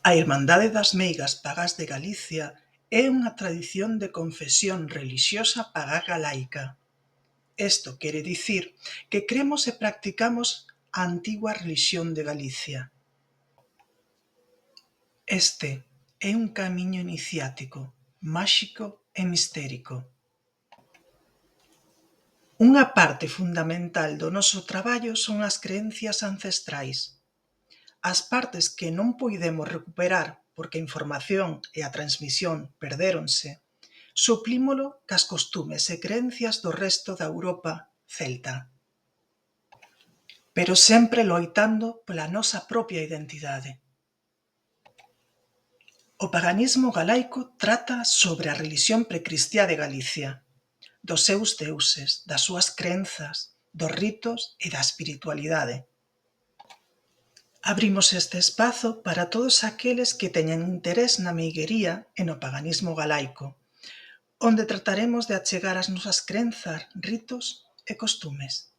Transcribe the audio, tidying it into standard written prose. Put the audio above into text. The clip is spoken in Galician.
A Irmandade das Meigas Pagás de Galicia é unha tradición de confesión relixiosa pagá galaica. Isto quere dicir que cremos e practicamos a antigua relixión de Galicia. Este é un camiño iniciático, máxico e mistérico. Unha parte fundamental do noso traballo son as creencias ancestrais. As partes que non puidemos recuperar porque a información e a transmisión perdéronse, suplímolo cas costumes e creencias do resto da Europa celta. Pero sempre loitando pola nosa propia identidade. O paganismo galaico trata sobre a relixión precristiá de Galicia, dos seus deuses, das súas crenzas, dos ritos e da espiritualidade. Abrimos este espazo para todos aqueles que teñan interés na meiguería e no paganismo galaico, onde trataremos de achegar as nosas crenzas, ritos e costumes.